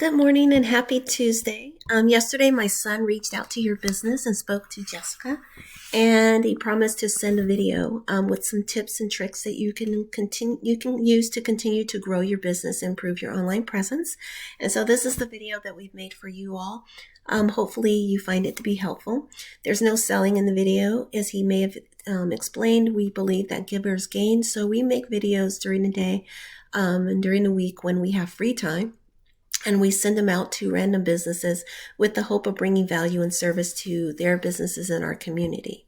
Good morning and happy Tuesday. Yesterday, my son reached out to your business and spoke to Jessica, and he promised to send a video with some tips and tricks that you can use to continue to grow your business, improve your online presence. And so, this is the video that we've made for you all. Hopefully, you find it to be helpful. There's no selling in the video, as he may have explained. We believe that givers gain, so we make videos during the day and during the week when we have free time. And we send them out to random businesses with the hope of bringing value and service to their businesses in our community.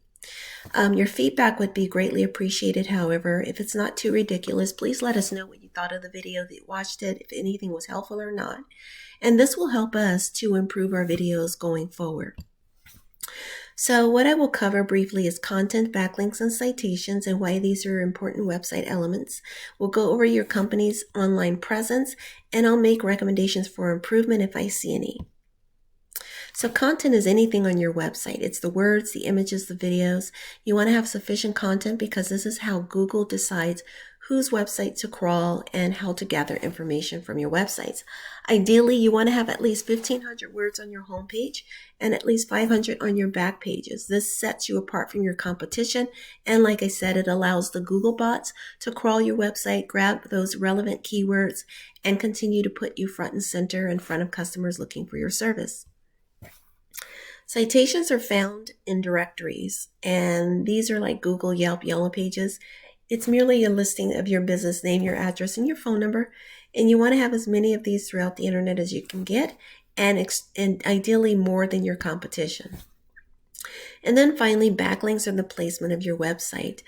Your feedback would be greatly appreciated. However, if it's not too ridiculous, please let us know what you thought of the video, that you watched it, if anything was helpful or not. And this will help us to improve our videos going forward. So what I will cover briefly is content, backlinks, and citations, and why these are important website elements. We'll go over your company's online presence, and I'll make recommendations for improvement if I see any. So content is anything on your website. It's the words, the images, the videos. You want to have sufficient content because this is how Google decides whose website to crawl and how to gather information from your websites. Ideally, you want to have at least 1,500 words on your homepage and at least 500 on your back pages. This sets you apart from your competition. And like I said, it allows the Google bots to crawl your website, grab those relevant keywords, and continue to put you front and center in front of customers looking for your service. Citations are found in directories, and these are like Google, Yelp, Yellow Pages. It's merely a listing of your business name, your address, and your phone number, and you want to have as many of these throughout the internet as you can get, and ideally more than your competition. And then finally, backlinks are the placement of your website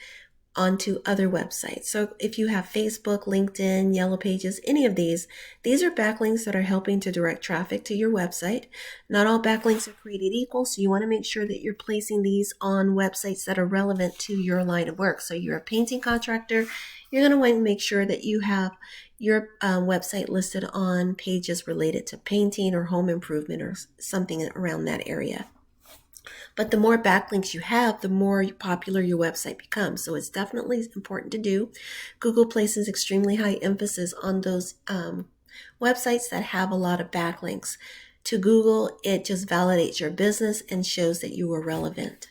onto other websites. So if you have Facebook, LinkedIn, Yellow Pages, any of these are backlinks that are helping to direct traffic to your website. Not all backlinks are created equal, so you want to make sure that you're placing these on websites that are relevant to your line of work. So you're a painting contractor, you're going to want to make sure that you have your website listed on pages related to painting or home improvement or something around that area. But the more backlinks you have, the more popular your website becomes. So it's definitely important to do. Google places extremely high emphasis on those websites that have a lot of backlinks. To Google, it just validates your business and shows that you are relevant.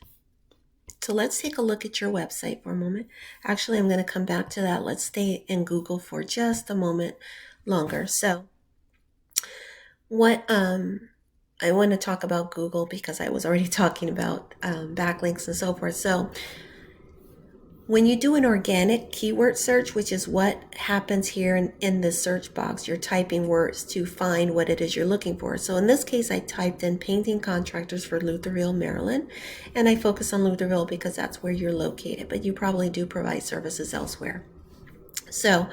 So let's take a look at your website for a moment. Actually, I'm going to come back to that. Let's stay in Google for just a moment longer. So what I want to talk about Google because I was already talking about backlinks and so forth. So when you do an organic keyword search, which is what happens here in the search box, you're typing words to find what it is you're looking for. So in this case, I typed in painting contractors for Lutherville, Maryland, and I focus on Lutherville because that's where you're located, but you probably do provide services elsewhere. So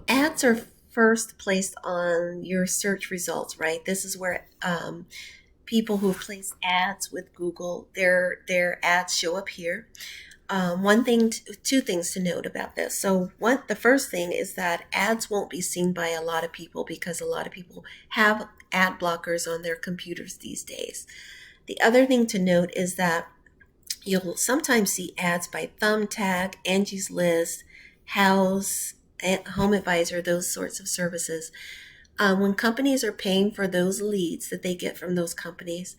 ads are first placed on your search results, right? This is where people who place ads with Google, their ads show up here. Two things to note about this. So the first thing is that ads won't be seen by a lot of people because a lot of people have ad blockers on their computers these days. The other thing to note is that you'll sometimes see ads by Thumbtack, Angie's List, House, Home Advisor, those sorts of services. When companies are paying for those leads that they get from those companies,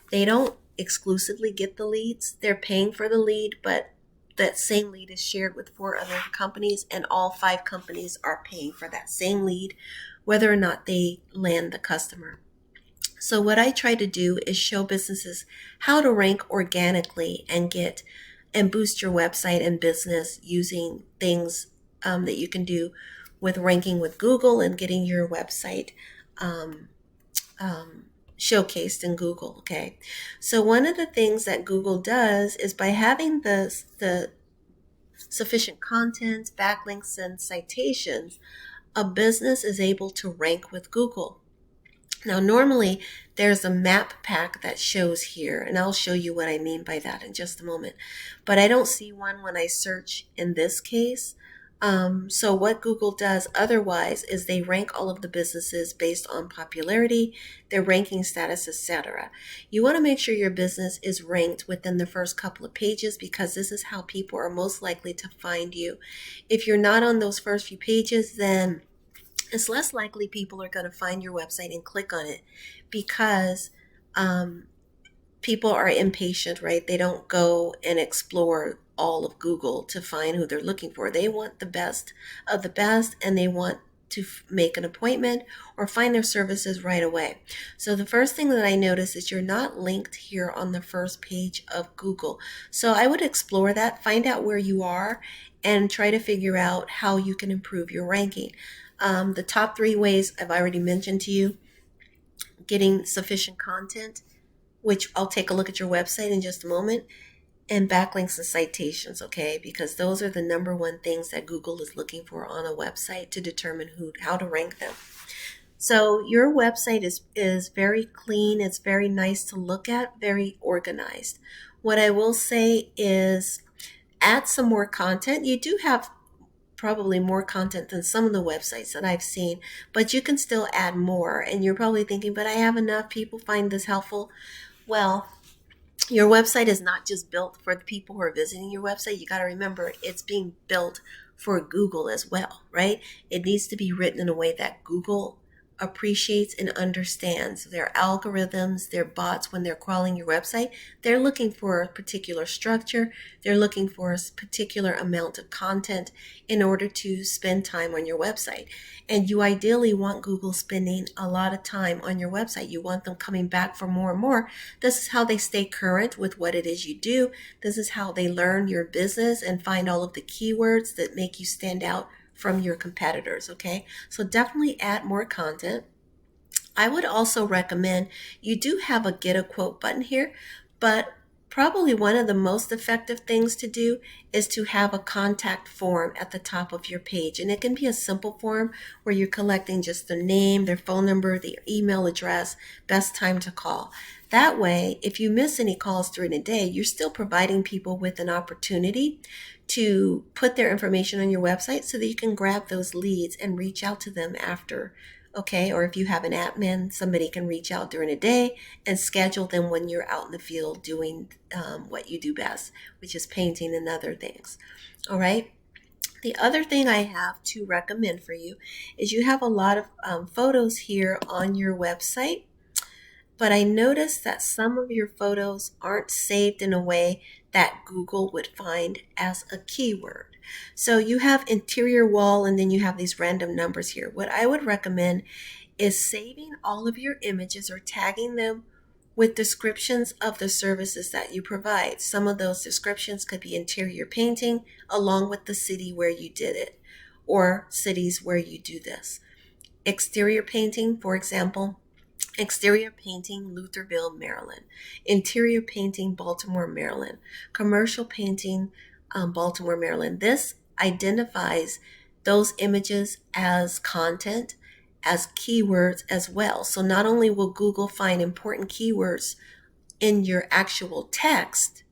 they don't exclusively get the leads. They're paying for the lead, but that same lead is shared with 4 other companies, and all 5 companies are paying for that same lead, whether or not they land the customer. So what I try to do is show businesses how to rank organically and boost your website and business using things that you can do with ranking with Google and getting your website showcased in Google. Okay, so one of the things that Google does is by having the sufficient content, backlinks, and citations, a business is able to rank with Google. Now, normally there's a map pack that shows here, and I'll show you what I mean by that in just a moment. But I don't see one when I search in this case. So what Google does otherwise is they rank all of the businesses based on popularity, their ranking status, etc. You want to make sure your business is ranked within the first couple of pages because this is how people are most likely to find you. If you're not on those first few pages, then it's less likely people are going to find your website and click on it because um, people are impatient, right? They don't go and explore all of Google to find who they're looking for. They want the best of the best, and they want to make an appointment or find their services right away. So the first thing that I notice is you're not linked here on the first page of Google. So I would explore that, find out where you are, and try to figure out how you can improve your ranking. The top 3 ways I've already mentioned to you: getting sufficient content, which I'll take a look at your website in just a moment, and backlinks and citations, okay? Because those are the number one things that Google is looking for on a website to determine how to rank them. So your website is very clean. It's very nice to look at, very organized. What I will say is add some more content. You do have probably more content than some of the websites that I've seen, but you can still add more. And you're probably thinking, but I have enough. People find this helpful. Well, your website is not just built for the people who are visiting your website. You got to remember it's being built for Google as well, right? It needs to be written in a way that Google appreciates and understands. Their algorithms, their bots, when they're crawling your website, they're looking for a particular structure. They're looking for a particular amount of content in order to spend time on your website. And you ideally want Google spending a lot of time on your website. You want them coming back for more and more. This is how they stay current with what it is you do. This is how they learn your business and find all of the keywords that make you stand out from your competitors, okay? So definitely add more content. I would also recommend, you do have a get a quote button here, but probably one of the most effective things to do is to have a contact form at the top of your page. And it can be a simple form where you're collecting just their name, their phone number, their email address, best time to call. That way, if you miss any calls during the day, you're still providing people with an opportunity to put their information on your website so that you can grab those leads and reach out to them after. Okay, or if you have an admin, somebody can reach out during the day and schedule them when you're out in the field doing what you do best, which is painting and other things. All right. The other thing I have to recommend for you is you have a lot of photos here on your website, but I noticed that some of your photos aren't saved in a way that Google would find as a keyword. So you have interior wall and then you have these random numbers here. What I would recommend is saving all of your images or tagging them with descriptions of the services that you provide. Some of those descriptions could be interior painting along with the city where you did it or cities where you do this. Exterior painting, for example, exterior painting, Lutherville, Maryland. Interior painting, Baltimore, Maryland. Commercial painting, Baltimore, Maryland. This identifies those images as content, as keywords as well. So not only will Google find important keywords in your actual text,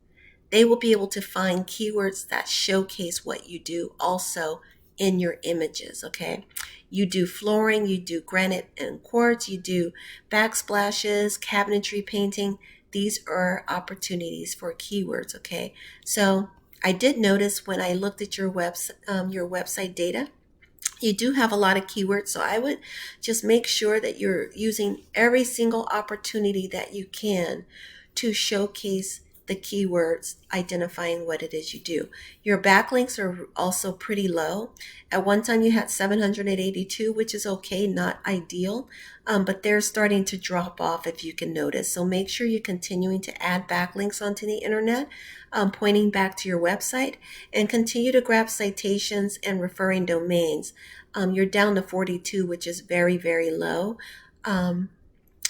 they will be able to find keywords that showcase what you do also in your images, okay? You do flooring, you do granite and quartz, you do backsplashes, cabinetry painting. These are opportunities for keywords, okay? So I did notice when I looked at your website data, you do have a lot of keywords, so I would just make sure that you're using every single opportunity that you can to showcase the keywords, identifying what it is you do. Your backlinks are also pretty low. At one time you had 782, which is okay, not ideal, but they're starting to drop off if you can notice. So make sure you're continuing to add backlinks onto the internet, pointing back to your website, and continue to grab citations and referring domains. You're down to 42, which is very, very low.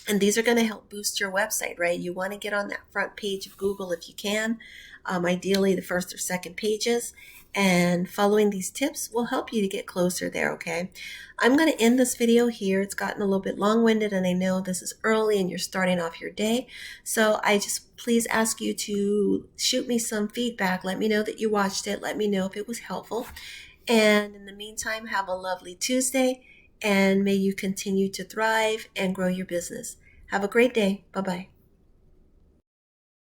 And these are going to help boost your website, right? You want to get on that front page of Google if you can, ideally the first or second pages. And following these tips will help you to get closer there, okay? I'm going to end this video here. It's gotten a little bit long-winded, and I know this is early and you're starting off your day. So I just please ask you to shoot me some feedback. Let me know that you watched it. Let me know if it was helpful. And in the meantime, have a lovely Tuesday, and may you continue to thrive and grow your business. Have a great day. Bye-bye.